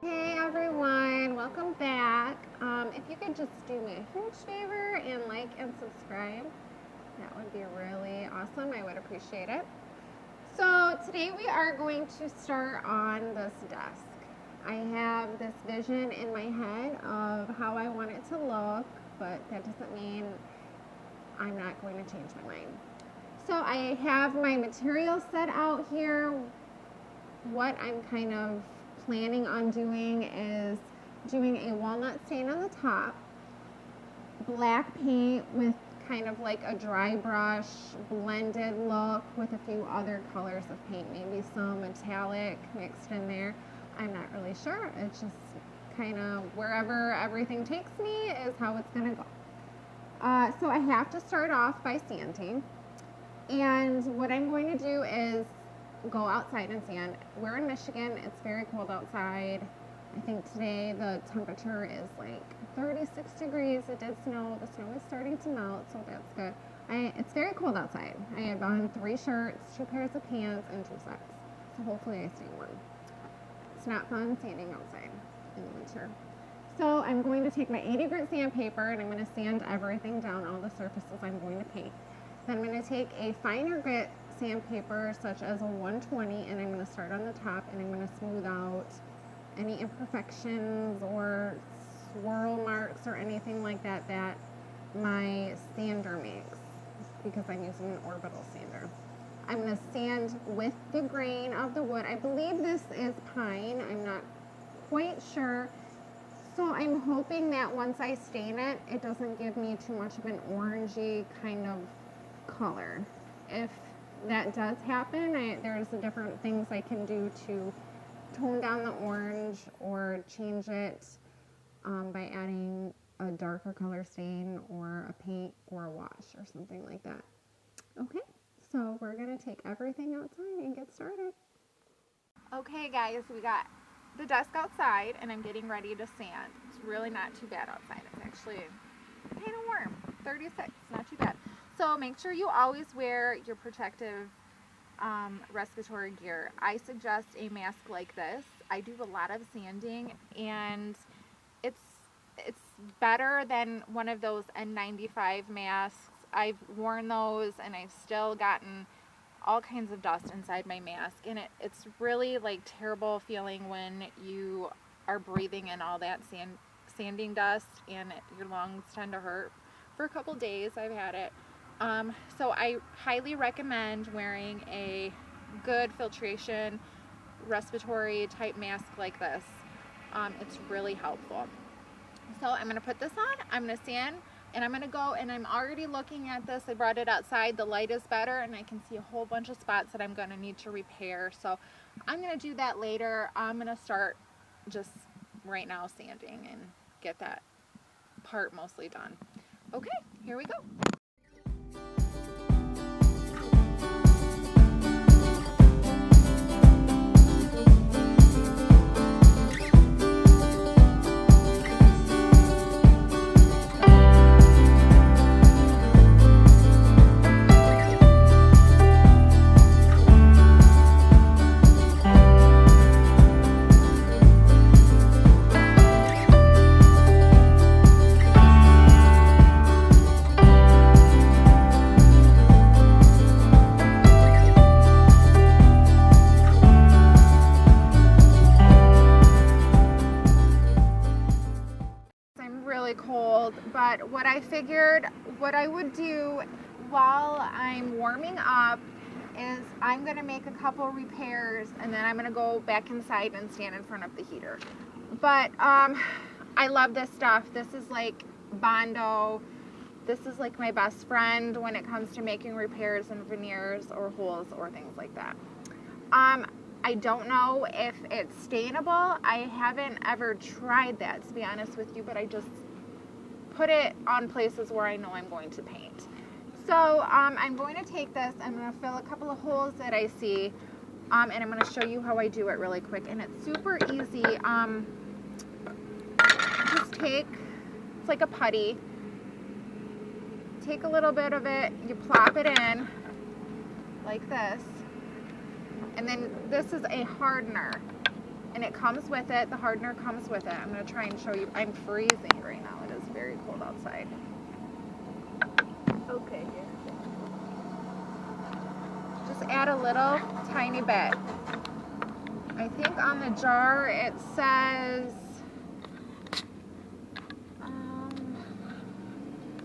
Hey everyone, welcome back. If you could just do me a huge favor and like and subscribe, that would be really awesome. I would appreciate it. So today we are going to start on this desk. I have this vision in my head of how I want it to look, but that doesn't mean I'm not going to change my mind. So I have my material set out here. What I'm kind of planning on doing is doing a walnut stain on the top, black paint with kind of like a dry brush blended look with a few other colors of paint, maybe some metallic mixed in there. I'm not really sure. It's just kind of wherever everything takes me is how it's going to go. So I have to start off by sanding, and what I'm going to do is go outside and sand. We're in Michigan. It's very cold outside. I think today the temperature is like 36 degrees. It did snow. The snow is starting to melt, so that's good. It's very cold outside. I have on 3 shirts, 2 pairs of pants, and 2 socks. So hopefully I stay warm. It's not fun sanding outside in the winter. So I'm going to take my 80 grit sandpaper and I'm going to sand everything down, all the surfaces I'm going to paint. Then I'm going to take a finer grit sandpaper such as a 120, and I'm going to start on the top and I'm going to smooth out any imperfections or swirl marks or anything like that that my sander makes, because I'm using an orbital sander. I'm going to sand with the grain of the wood. I believe this is pine. I'm not quite sure. So I'm hoping that once I stain it, it doesn't give me too much of an orangey kind of color. If that does happen, there's different things I can do to tone down the orange or change it by adding a darker color stain or a paint or a wash or something like that. Okay, so we're going to take everything outside and get started. Okay guys, we got the desk outside and I'm getting ready to sand. It's really not too bad outside. It's actually kind of warm, 36, not too bad. So make sure you always wear your protective respiratory gear. I suggest a mask like this. I do a lot of sanding, and it's better than one of those N95 masks. I've worn those and I've still gotten all kinds of dust inside my mask, and it's really like terrible feeling when you are breathing in all that sanding dust, and your lungs tend to hurt for a couple days. I've had it. So I highly recommend wearing a good filtration respiratory type mask like this. It's really helpful. So I'm going to put this on, I'm going to sand, and I'm going to go, and I'm already looking at this. I brought it outside. The light is better and I can see a whole bunch of spots that I'm going to need to repair. So I'm going to do that later. I'm going to start just right now sanding and get that part mostly done. Okay, here we go. Cold, but what I figured what I would do while I'm warming up is I'm going to make a couple repairs, and then I'm going to go back inside and stand in front of the heater. But I love this stuff. This is like Bondo. This is like my best friend when it comes to making repairs and veneers or holes or things like that. I don't know if it's stainable. I haven't ever tried that, to be honest with you, but I just put it on places where I know I'm going to paint. So I'm going to take this, I'm going to fill a couple of holes that I see, and I'm going to show you how I do it really quick. And it's super easy. Just take, it's like a putty, take a little bit of it, you plop it in like this, and then this is a hardener. And it comes with it. The hardener comes with it. I'm going to try and show you. I'm freezing right now. It is very cold outside. Okay, here. Just add a little tiny bit. I think on the jar it says,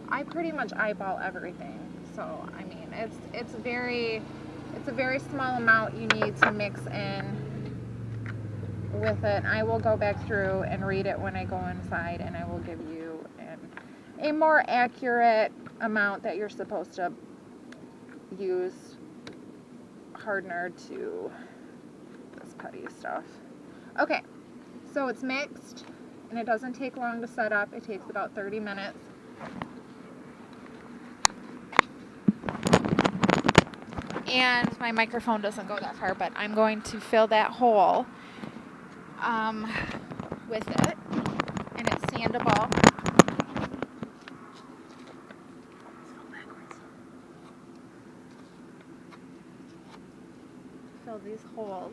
I pretty much eyeball everything. So, I mean, it's a very small amount you need to mix in with it. I will go back through and read it when I go inside, and I will give you a more accurate amount that you're supposed to use hardener to this putty stuff. Okay, so it's mixed, and it doesn't take long to set up. It takes about 30 minutes. And my microphone doesn't go that far, but I'm going to fill that hole with it, and it's sandable. Fill these holes.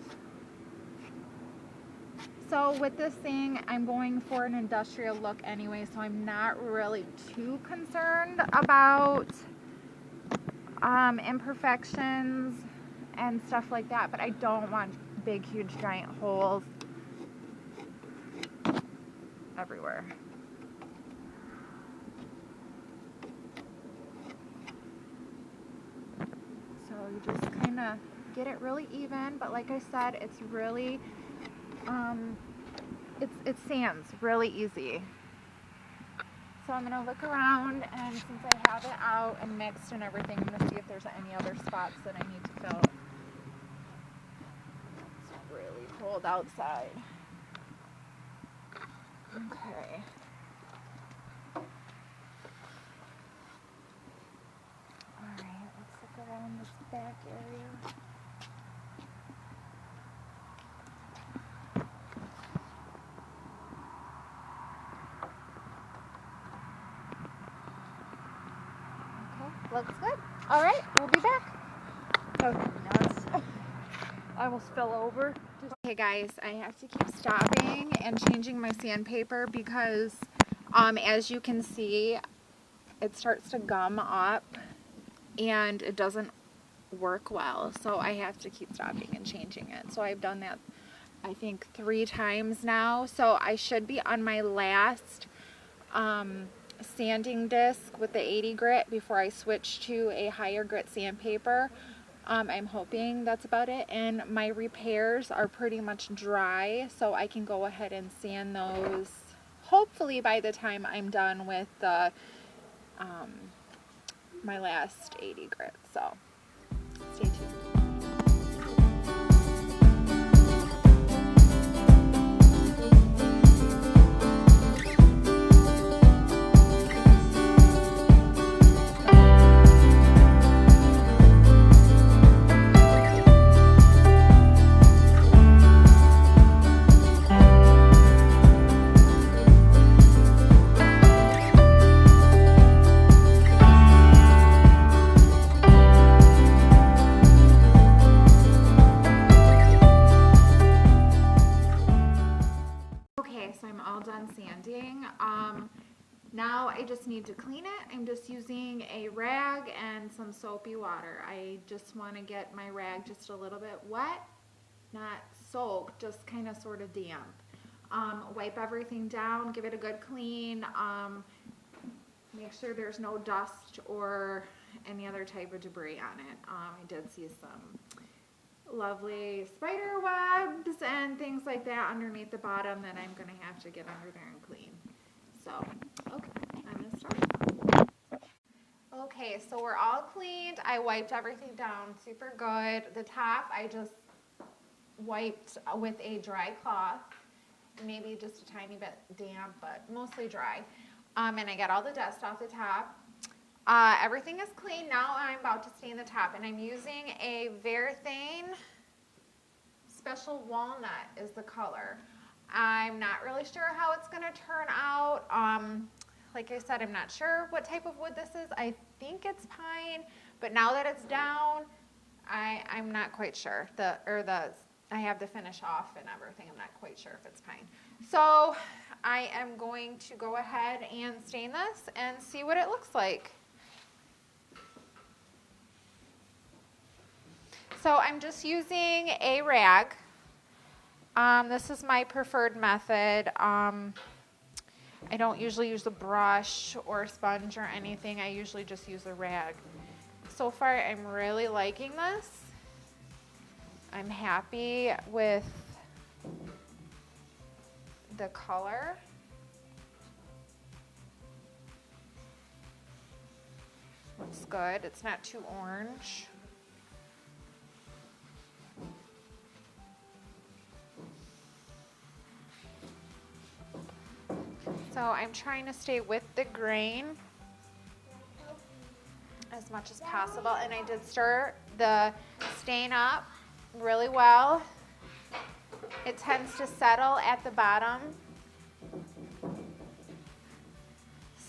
So with this thing, I'm going for an industrial look anyway, so I'm not really too concerned about imperfections and stuff like that, but I don't want big, huge, giant holes everywhere. So you just kind of get it really even, but like I said, it's really, it sands really easy. So I'm going to look around, and since I have it out and mixed and everything, I'm going to see if there's any other spots that I need to fill. It's really cold outside. Okay. Alright, let's look around this back area. Looks good. All right, we'll be back. Okay, now I almost fell over. Okay, guys, I have to keep stopping and changing my sandpaper because, as you can see, it starts to gum up and it doesn't work well. So I have to keep stopping and changing it. So I've done that, I think, 3 times now. So I should be on my last sanding disc with the 80 grit before I switch to a higher grit sandpaper. I'm hoping that's about it, and my repairs are pretty much dry, so I can go ahead and sand those hopefully by the time I'm done with the my last 80 grit. So stay tuned. Okay, so I'm all done sanding. Now I just need to clean it. I'm just using a rag and some soapy water. I just want to get my rag just a little bit wet, not soaked, just kind of sort of damp. Wipe everything down, give it a good clean. Make sure there's no dust or any other type of debris on it. I did see some lovely spider webs and things like that underneath the bottom that I'm going to have to get under there and clean. So, okay, I'm going to start. Okay, so we're all cleaned. I wiped everything down super good. The top I just wiped with a dry cloth, maybe just a tiny bit damp, but mostly dry. And I got all the dust off the top. Everything is clean. Now I'm about to stain the top, and I'm using a Varathane Special Walnut is the color. I'm not really sure how it's going to turn out. Like I said, I'm not sure what type of wood this is. I think it's pine, but now that it's down, I'm not quite sure. The I have the finish off and everything. I'm not quite sure if it's pine. So I am going to go ahead and stain this and see what it looks like. So I'm just using a rag. This is my preferred method. I don't usually use a brush or a sponge or anything. I usually just use a rag. So far, I'm really liking this. I'm happy with the color. Looks good. It's not too orange. So I'm trying to stay with the grain as much as possible, and I did stir the stain up really well. It tends to settle at the bottom.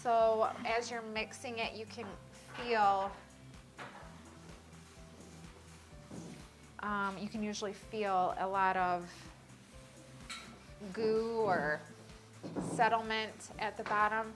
So as you're mixing it, you can feel, you can usually feel a lot of goo or settlement at the bottom.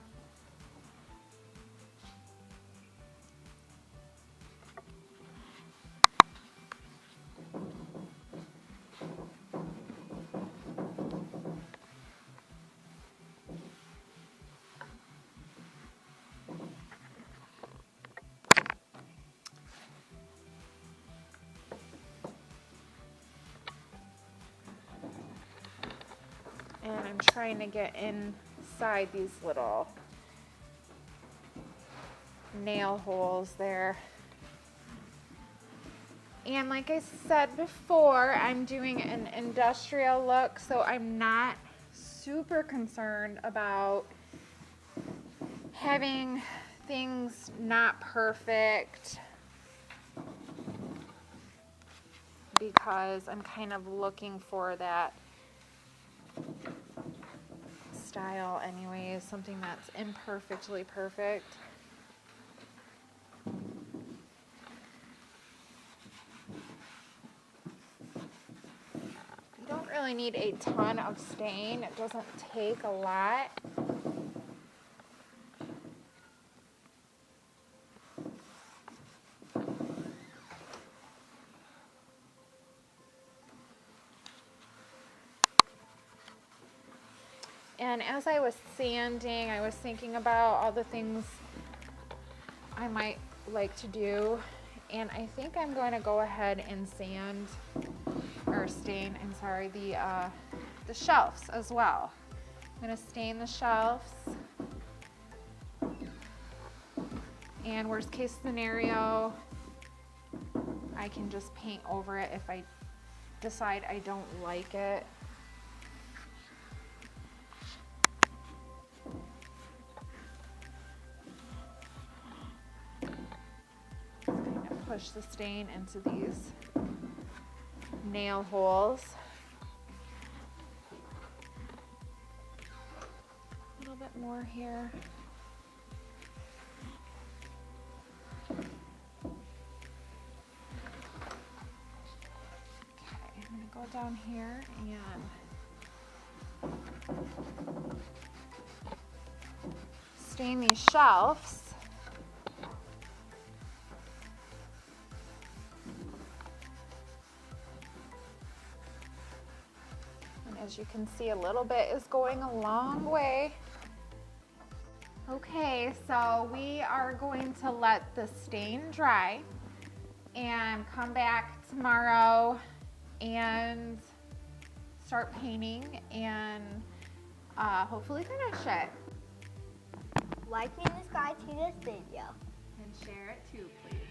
And I'm trying to get inside these little nail holes there. And like I said before, I'm doing an industrial look, so I'm not super concerned about having things not perfect, because I'm kind of looking for that style anyways, something that's imperfectly perfect. You don't really need a ton of stain. It doesn't take a lot. And as I was sanding, I was thinking about all the things I might like to do. And I think I'm going to go ahead and stain, the shelves as well. I'm going to stain the shelves. And worst case scenario, I can just paint over it if I decide I don't like it. Push the stain into these nail holes. A little bit more here. Okay, I'm going to go down here and stain these shelves. As you can see, a little bit is going a long way. Okay, so we are going to let the stain dry and come back tomorrow and start painting and hopefully finish it. Like and subscribe to this video. And share it too, please.